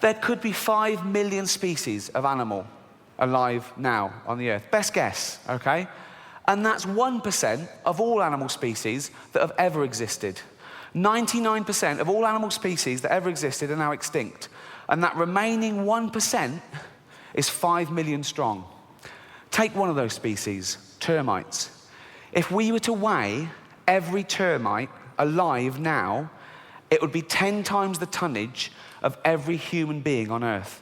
There could be 5 million species of animal alive now on the earth. Best guess, okay? And that's 1% of all animal species that have ever existed. 99% of all animal species that ever existed are now extinct. And that remaining 1% is 5 million strong. Take one of those species, termites. If we were to weigh every termite alive now, it would be 10 times the tonnage of every human being on Earth.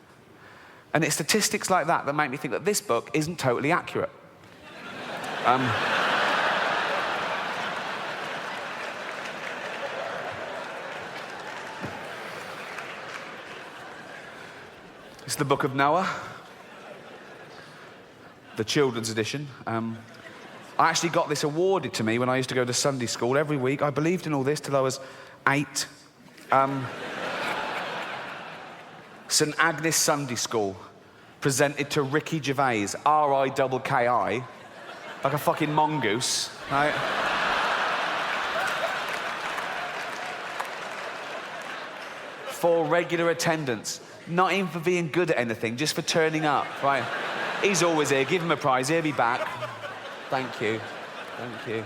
And it's statistics like that that make me think that this book isn't totally accurate. It's the Book of Noah, the children's edition. I actually got this awarded to me when I used to go to Sunday school every week. I believed in all this till I was 8. St Agnes Sunday School presented to Ricky Gervais, R-I-K-K-I, like a fucking mongoose, right? For regular attendance, not even for being good at anything, just for turning up, right? He's always here, give him a prize, he'll be back. Thank you, thank you.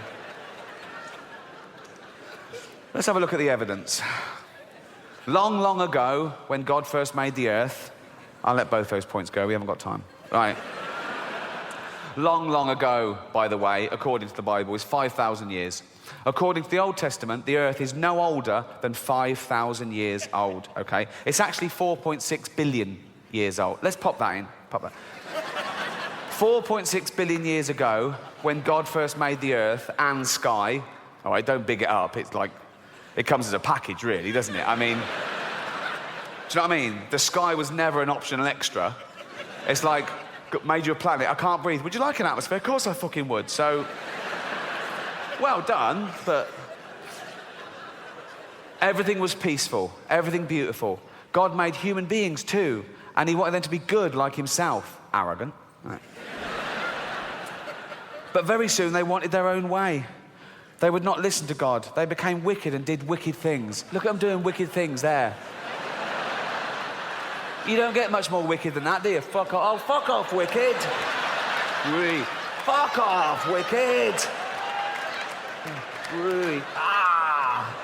Let's have a look at the evidence. Long, long ago, when God first made the earth, I'll let both those points go, we haven't got time. Right. Long, long ago, by the way, according to the Bible, is 5,000 years. According to the Old Testament, the earth is no older than 5,000 years old, okay? It's actually 4.6 billion years old. Let's pop that in, pop that. 4.6 billion years ago, when God first made the earth and sky, all right, don't big it up, it's like, it comes as a package, really, doesn't it? I mean, do you know what I mean? The sky was never an optional extra. It's like, made you a planet, I can't breathe. Would you like an atmosphere? Of course I fucking would. So, well done, but everything was peaceful, everything beautiful. God made human beings too, and he wanted them to be good like himself. Arrogant. Right. But very soon they wanted their own way. They would not listen to God. They became wicked and did wicked things. Look at them doing wicked things there. You don't get much more wicked than that, do you? Fuck off. Oh, fuck off, wicked. Really. Fuck off, wicked. Really. Ah.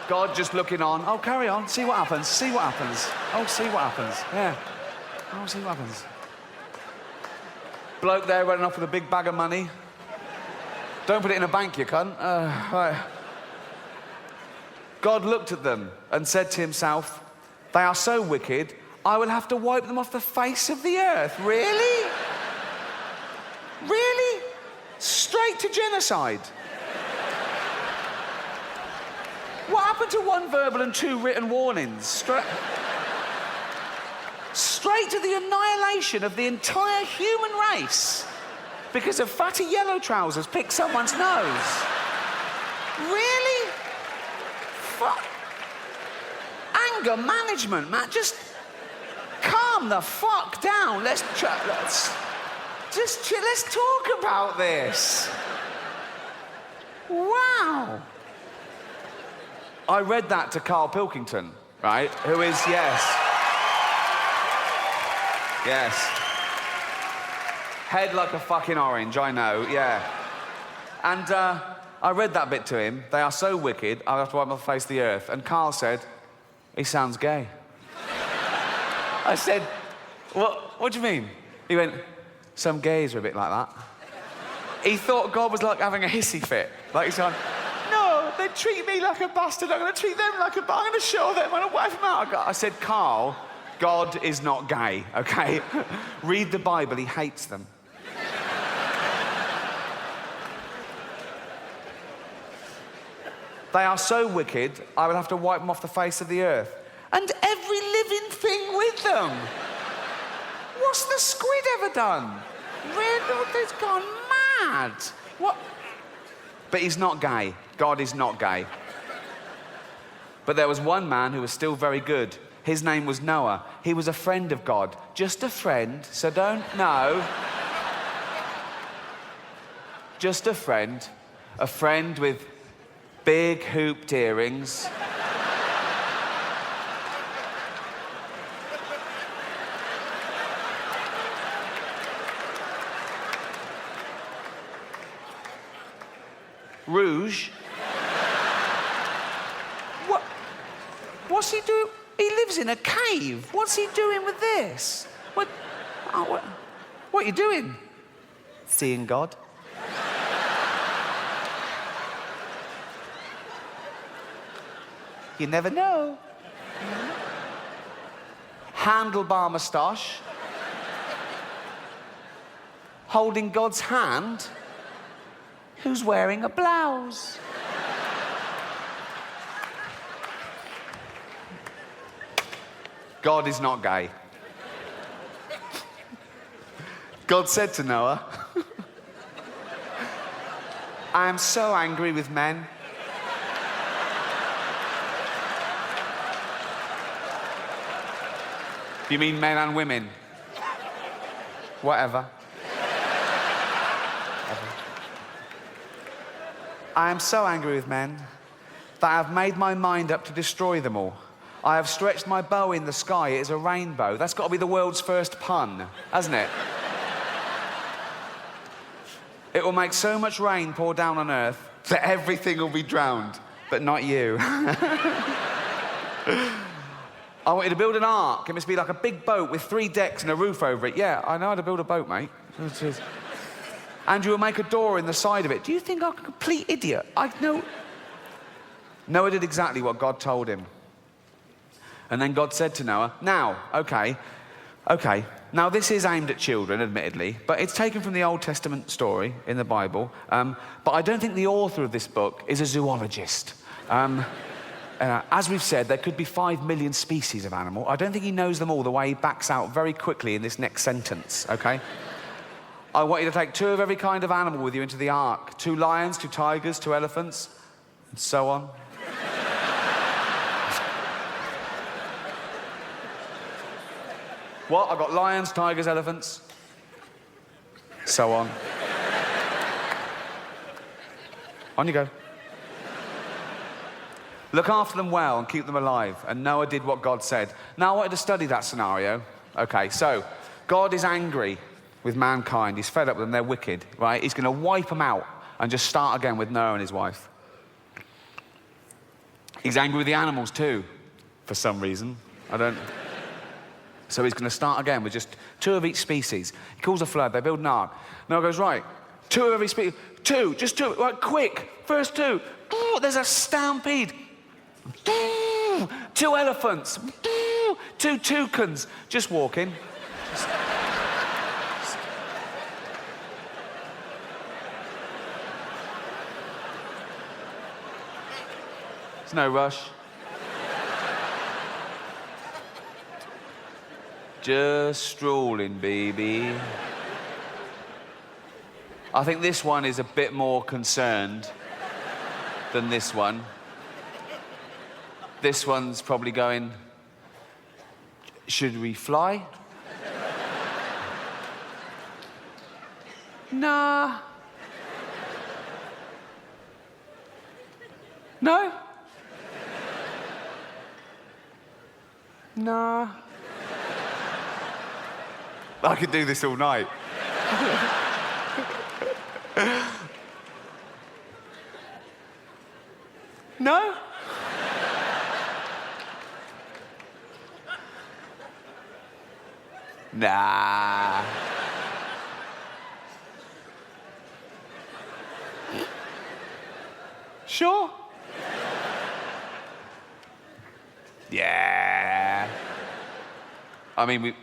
God just looking on. Oh, carry on. See what happens. See what happens. Oh, see what happens. Yeah. Oh, see what happens. Bloke there running off with a big bag of money. Don't put it in a bank, you cunt. Right. God looked at them and said to himself, they are so wicked, I will have to wipe them off the face of the earth. Really? Really? Straight to genocide. What happened to 1 verbal and 2 written warnings? Straight to the annihilation of the entire human race because of fatty yellow trousers picked someone's nose. Really? Fuck. Anger management, man. Just calm the fuck down. Let's talk about this. Wow. I read that to Carl Pilkington, right? Who is, yes. Head like a fucking orange, I know, yeah. And I read that bit to him. They are so wicked, I'll have to wipe my face of the earth. And Carl said, he sounds gay. I said, what do you mean? He went, some gays are a bit like that. He thought God was like having a hissy fit. Like he's going, no, they treat me like a bastard, I'm going to treat them like a bastard, I'm going to show them, I'm going to wipe them out. I said, Carl, God is not gay, okay? Read the Bible, he hates them. They are so wicked, I will have to wipe them off the face of the earth. And every living thing with them. What's the squid ever done? Really? It's gone mad. What? But he's not gay. God is not gay. But there was one man who was still very good. His name was Noah. He was a friend of God. Just a friend, so don't know. Just a friend. A friend with big hooped earrings. Rouge. What's he doing? He lives in a cave. What's he doing with this? What are you doing? Seeing God. You never know. Handlebar moustache. Holding God's hand. Who's wearing a blouse? God is not gay. God said to Noah, I am so angry with men. You mean men and women? Whatever. I am so angry with men that I have made my mind up to destroy them all. I have stretched my bow in the sky. It is a rainbow. That's got to be the world's first pun, hasn't it? It will make so much rain pour down on earth that everything will be drowned, but not you. I want you to build an ark. It must be like a big boat with 3 decks and a roof over it. Yeah, I know how to build a boat, mate. And you will make a door in the side of it. Do you think I'm a complete idiot? I know. Noah did exactly what God told him. And then God said to Noah, now, okay, now this is aimed at children, admittedly, but it's taken from the Old Testament story in the Bible. But I don't think the author of this book is a zoologist. As we've said, there could be 5 million species of animal. I don't think he knows them all the way he backs out very quickly in this next sentence, okay? I want you to take 2 of every kind of animal with you into the ark. 2 lions, 2 tigers, 2 elephants, and so on. What? I've got lions, tigers, elephants, so on. On you go. Look after them well and keep them alive. And Noah did what God said. Now I wanted to study that scenario. Okay, so God is angry with mankind. He's fed up with them. They're wicked, right? He's going to wipe them out and just start again with Noah and his wife. He's angry with the animals too, for some reason. So he's going to start again with just 2 of each species. He calls a flood. They build an ark. Noah goes, right, 2 of every species. 2, just 2. Right, quick. First 2. Ooh, there's a stampede. 2 elephants. 2 toucans. Just walking. There's no rush. Just strolling, baby. I think this one is a bit more concerned than this one. This one's probably going, should we fly? Nah. No? Nah. I could do this all night. No? Nah. Sure? Yeah. I mean,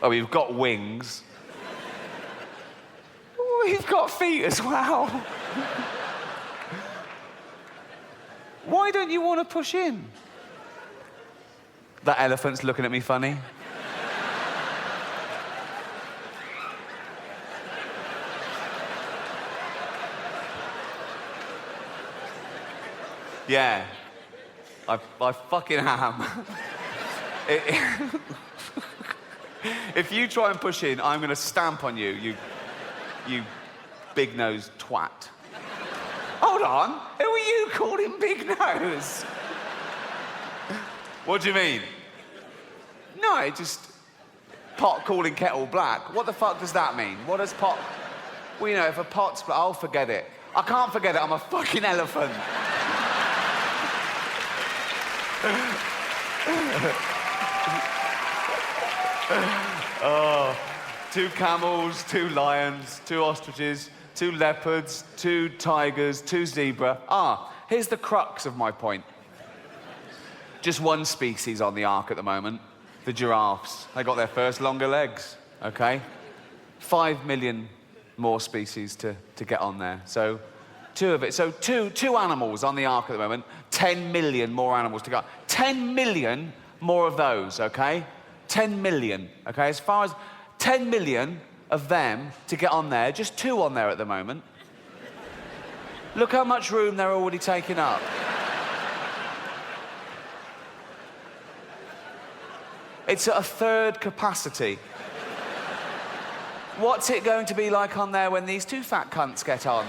we've got wings. We've got feet as well. Why don't you want to push in? That elephant's looking at me funny. Yeah. I fucking am. If you try and push in, I'm going to stamp on you, you big-nosed twat. Hold on. Who are you calling big nose? What do you mean? No, just pot calling kettle black. What the fuck does that mean? What does pot... Well, you know, if a pot's black, I'll forget it. I can't forget it, I'm a fucking elephant. Oh, 2 camels, 2 lions, 2 ostriches, 2 leopards, 2 tigers, 2 zebra. Here's the crux of my point. Just one species on the ark at the moment, the giraffes. They got their first longer legs, okay? 5 million more species to get on there. So 2 of it. So two animals on the ark at the moment, 10 million more animals to go. 10 million more of those, okay? 10 million, okay? As far as 10 million of them to get on there, just 2 on there at the moment. Look how much room they're already taking up. It's at a 1/3 capacity. What's it going to be like on there when these 2 fat cunts get on?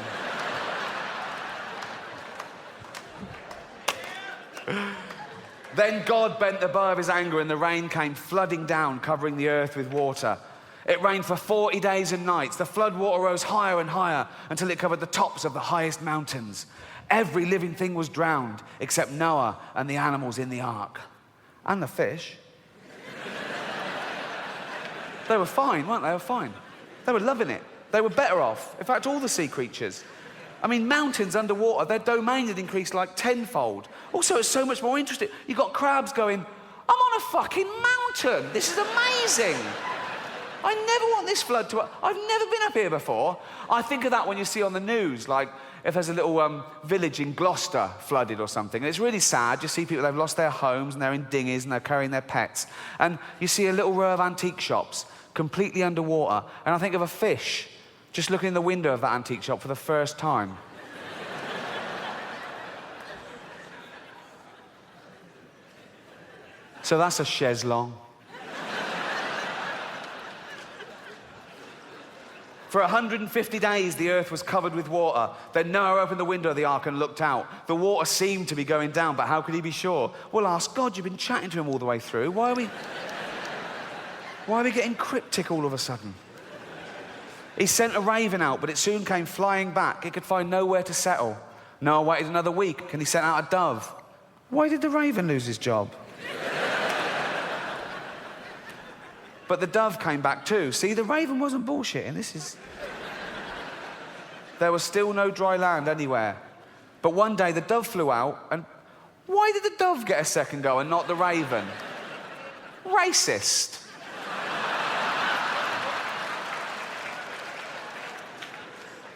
Then God bent the bow of his anger and the rain came flooding down, covering the earth with water. It rained for 40 days and nights. The flood water rose higher and higher until it covered the tops of the highest mountains. Every living thing was drowned except Noah and the animals in the ark. And the fish. They were fine, weren't they? They were fine. They were loving it. They were better off. In fact, all the sea creatures. I mean, mountains underwater, their domain had increased like 10-fold. Also, it's so much more interesting. You've got crabs going, I'm on a fucking mountain. This is amazing. I never want this flood to... I've never been up here before. I think of that when you see on the news, like if there's a little village in Gloucester flooded or something. And it's really sad. You see people, they've lost their homes and they're in dinghies and they're carrying their pets. And you see a little row of antique shops completely underwater. And I think of a fish just looking in the window of that antique shop for the first time. So that's a chaise longue. For 150 days, the earth was covered with water. Then Noah opened the window of the ark and looked out. The water seemed to be going down, but how could he be sure? Well, ask God. You've been chatting to him all the way through. Why are we getting cryptic all of a sudden? He sent a raven out, but it soon came flying back. It could find nowhere to settle. Noah waited another week, and he sent out a dove. Why did the raven lose his job? But the dove came back too. See, the raven wasn't bullshitting. There was still no dry land anywhere. But one day the dove flew out, and why did the dove get a second go and not the raven? Racist.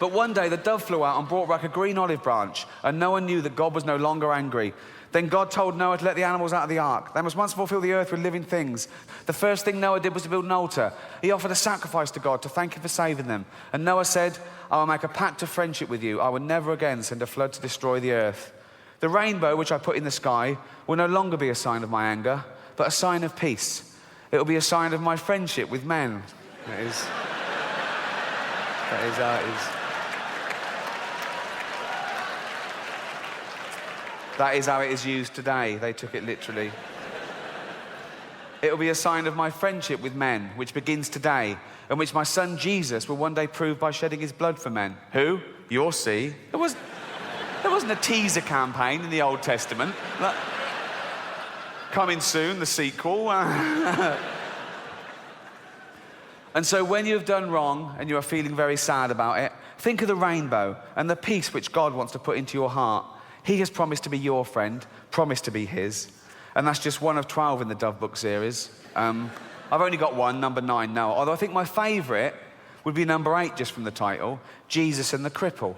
But one day the dove flew out and brought back a green olive branch, and Noah knew that God was no longer angry. Then God told Noah to let the animals out of the ark. They must once more fill the earth with living things. The first thing Noah did was to build an altar. He offered a sacrifice to God to thank him for saving them. And Noah said, I will make a pact of friendship with you. I will never again send a flood to destroy the earth. The rainbow which I put in the sky will no longer be a sign of my anger, but a sign of peace. It will be a sign of my friendship with men. That is how it is. That is how it is used today. They took it literally. It will be a sign of my friendship with men, which begins today, and which my son Jesus will one day prove by shedding his blood for men. Who? You'll see. There wasn't a teaser campaign in the Old Testament. Like, coming soon, the sequel. And so when you have done wrong and you are feeling very sad about it, think of the rainbow and the peace which God wants to put into your heart. He has promised to be your friend, promised to be his. And that's just one of 12 in the Dove Book series. I've only got one, number 9 now. Although I think my favourite would be number 8, just from the title, Jesus and the Cripple.